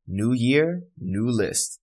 New year, new list.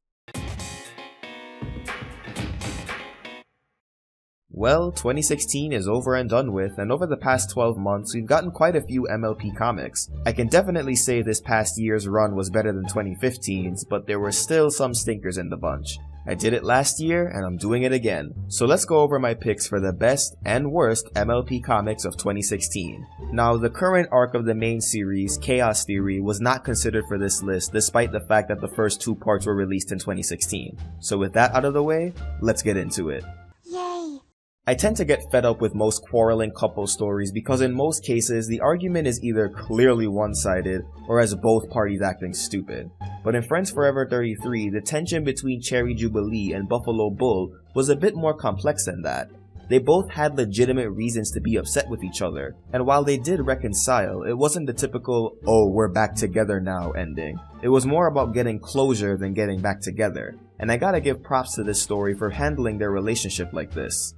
Well, 2016 is over and done with, and over the past 12 months, we've gotten quite a few MLP comics. I can definitely say this past year's run was better than 2015's, but there were still some stinkers in the bunch. I did it last year, and I'm doing it again. So let's go over my picks for the best and worst MLP comics of 2016. Now, the current arc of the main series, Chaos Theory, was not considered for this list, despite the fact that the first two parts were released in 2016. So with that out of the way, let's get into it. Yay! I tend to get fed up with most quarreling couple stories because in most cases, the argument is either clearly one-sided or has both parties acting stupid. But in Friends Forever 33, the tension between Cherry Jubilee and Buffalo Bull was a bit more complex than that. They both had legitimate reasons to be upset with each other, and while they did reconcile, it wasn't the typical, "oh, we're back together now" ending. It was more about getting closure than getting back together, and I gotta give props to this story for handling their relationship like this.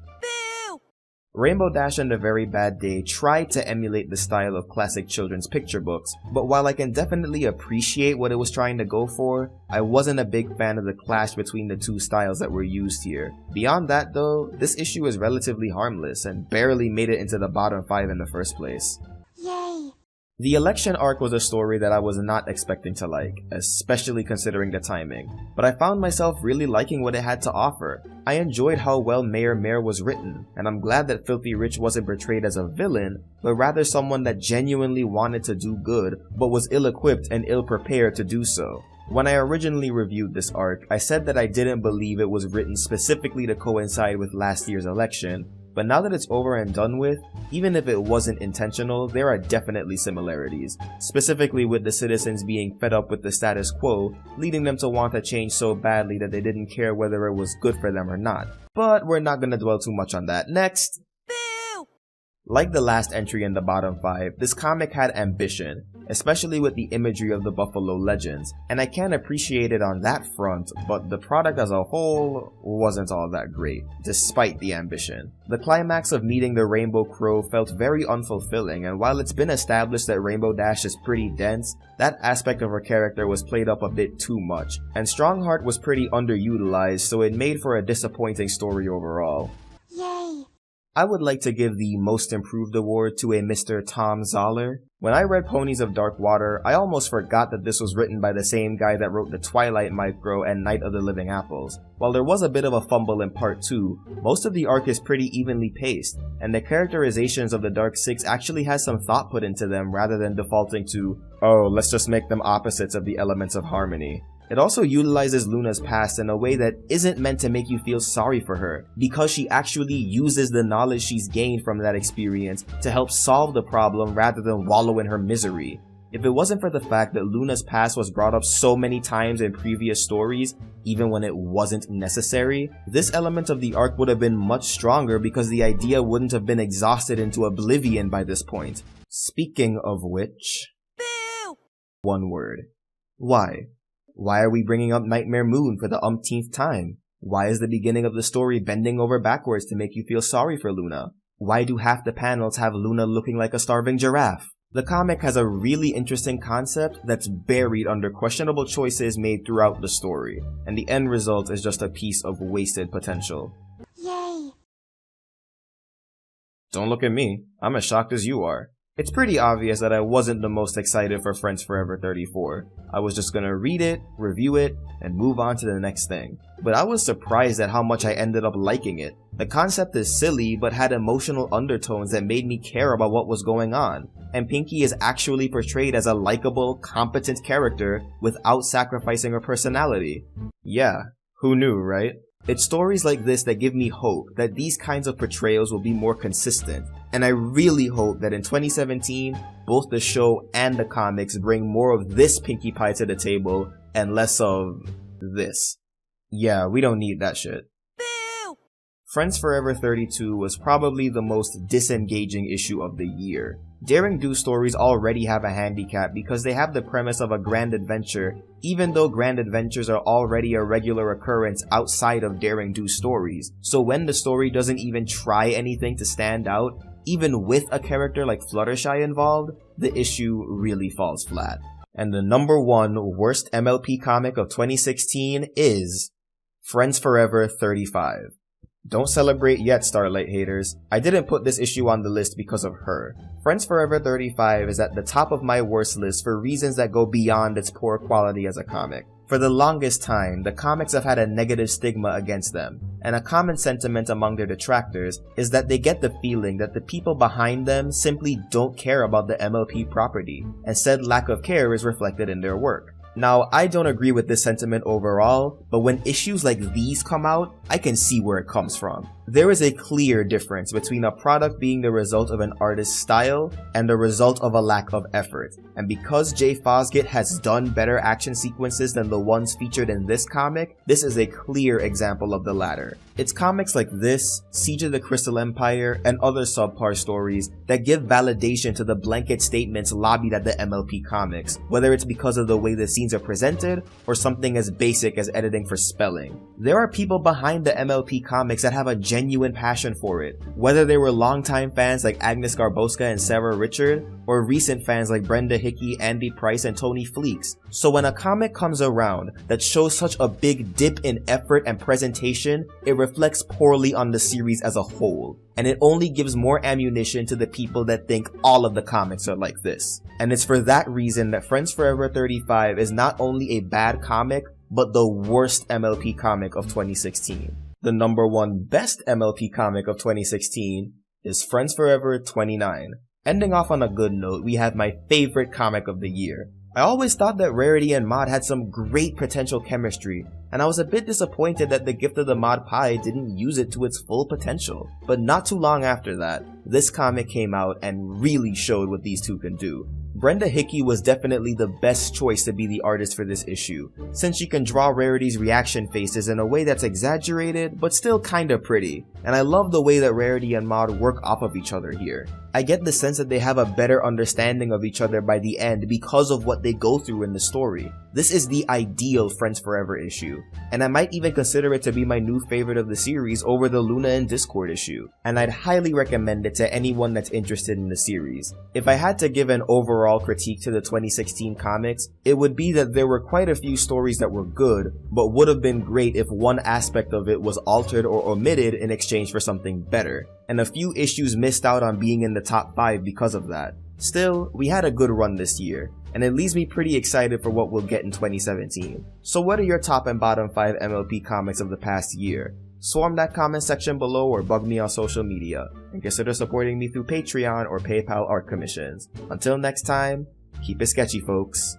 Rainbow Dash and A Very Bad Day tried to emulate the style of classic children's picture books, but while I can definitely appreciate what it was trying to go for, I wasn't a big fan of the clash between the two styles that were used here. Beyond that though, this issue is relatively harmless and barely made it into the bottom 5 in the first place. Yay! The election arc was a story that I was not expecting to like, especially considering the timing, but I found myself really liking what it had to offer. I enjoyed how well Mayor Mare was written, and I'm glad that Filthy Rich wasn't portrayed as a villain, but rather someone that genuinely wanted to do good, but was ill-equipped and ill-prepared to do so. When I originally reviewed this arc, I said that I didn't believe it was written specifically to coincide with last year's election, but now that it's over and done with, even if it wasn't intentional, there are definitely similarities, specifically with the citizens being fed up with the status quo, leading them to want a change so badly that they didn't care whether it was good for them or not. But we're not gonna dwell too much on that. Next! Boo! Like the last entry in the bottom 5, this comic had ambition, especially with the imagery of the Buffalo Legends, and I can appreciate it on that front, but the product as a whole wasn't all that great, despite the ambition. The climax of meeting the Rainbow Crow felt very unfulfilling, and while it's been established that Rainbow Dash is pretty dense, that aspect of her character was played up a bit too much, and Strongheart was pretty underutilized, so it made for a disappointing story overall. Yay! I would like to give the Most Improved award to a Mr. Tom Zoller. When I read Ponies of Dark Water, I almost forgot that this was written by the same guy that wrote the Twilight Micro and Night of the Living Apples. While there was a bit of a fumble in part 2, most of the arc is pretty evenly paced, and the characterizations of the Dark Six actually has some thought put into them rather than defaulting to, "oh, let's just make them opposites of the elements of harmony." It also utilizes Luna's past in a way that isn't meant to make you feel sorry for her, because she actually uses the knowledge she's gained from that experience to help solve the problem rather than wallow in her misery. If it wasn't for the fact that Luna's past was brought up so many times in previous stories, even when it wasn't necessary, this element of the arc would have been much stronger because the idea wouldn't have been exhausted into oblivion by this point. Speaking of which... Boo! One word. Why? Why are we bringing up Nightmare Moon for the umpteenth time? Why is the beginning of the story bending over backwards to make you feel sorry for Luna? Why do half the panels have Luna looking like a starving giraffe? The comic has a really interesting concept that's buried under questionable choices made throughout the story, and the end result is just a piece of wasted potential. Yay! Don't look at me. I'm as shocked as you are. It's pretty obvious that I wasn't the most excited for Friends Forever 34. I was just gonna read it, review it, and move on to the next thing. But I was surprised at how much I ended up liking it. The concept is silly, but had emotional undertones that made me care about what was going on. And Pinky is actually portrayed as a likable, competent character without sacrificing her personality. Yeah, who knew, right? It's stories like this that give me hope that these kinds of portrayals will be more consistent, and I really hope that in 2017, both the show and the comics bring more of this Pinkie Pie to the table and less of this. Yeah, we don't need that shit. Boo! Friends Forever 32 was probably the most disengaging issue of the year. Daring Do stories already have a handicap because they have the premise of a grand adventure, even though grand adventures are already a regular occurrence outside of Daring Do stories. So when the story doesn't even try anything to stand out, even with a character like Fluttershy involved, the issue really falls flat. And the number 1 worst MLP comic of 2016 is Friends Forever 35. Don't celebrate yet, Starlight haters. I didn't put this issue on the list because of her. Friends Forever 35 is at the top of my worst list for reasons that go beyond its poor quality as a comic. For the longest time, the comics have had a negative stigma against them, and a common sentiment among their detractors is that they get the feeling that the people behind them simply don't care about the MLP property, and said lack of care is reflected in their work. Now, I don't agree with this sentiment overall, but when issues like these come out, I can see where it comes from. There is a clear difference between a product being the result of an artist's style and the result of a lack of effort. And because Jay Fosgitt has done better action sequences than the ones featured in this comic, this is a clear example of the latter. It's comics like this, Siege of the Crystal Empire, and other subpar stories that give validation to the blanket statements lobbied at the MLP comics, whether it's because of the way the scenes are presented or something as basic as editing for spelling. There are people behind the MLP comics that have a genuine passion for it, whether they were longtime fans like Agnes Garboska and Sarah Richard, or recent fans like Brenda Hickey, Andy Price, and Tony Fleeks. So when a comic comes around that shows such a big dip in effort and presentation, it reflects poorly on the series as a whole, and it only gives more ammunition to the people that think all of the comics are like this. And it's for that reason that Friends Forever 35 is not only a bad comic, but the worst MLP comic of 2016. The number 1 best MLP comic of 2016 is Friends Forever 29. Ending off on a good note, we have my favorite comic of the year. I always thought that Rarity and Mod had some great potential chemistry, and I was a bit disappointed that the Gift of the Mod Pie didn't use it to its full potential. But not too long after that, this comic came out and really showed what these two can do. Brenda Hickey was definitely the best choice to be the artist for this issue, since she can draw Rarity's reaction faces in a way that's exaggerated, but still kinda pretty, and I love the way that Rarity and Mod work off of each other here. I get the sense that they have a better understanding of each other by the end because of what they go through in the story. This is the ideal Friends Forever issue, and I might even consider it to be my new favorite of the series over the Luna and Discord issue, and I'd highly recommend it to anyone that's interested in the series. If I had to give an overall critique to the 2016 comics, it would be that there were quite a few stories that were good, but would have been great if one aspect of it was altered or omitted in exchange for something better, and a few issues missed out on being in the top 5 because of that. Still, we had a good run this year, and it leaves me pretty excited for what we'll get in 2017. So what are your top and bottom 5 MLP comics of the past year? Swarm that comment section below or bug me on social media, and consider supporting me through Patreon or PayPal art commissions. Until next time, keep it sketchy, folks.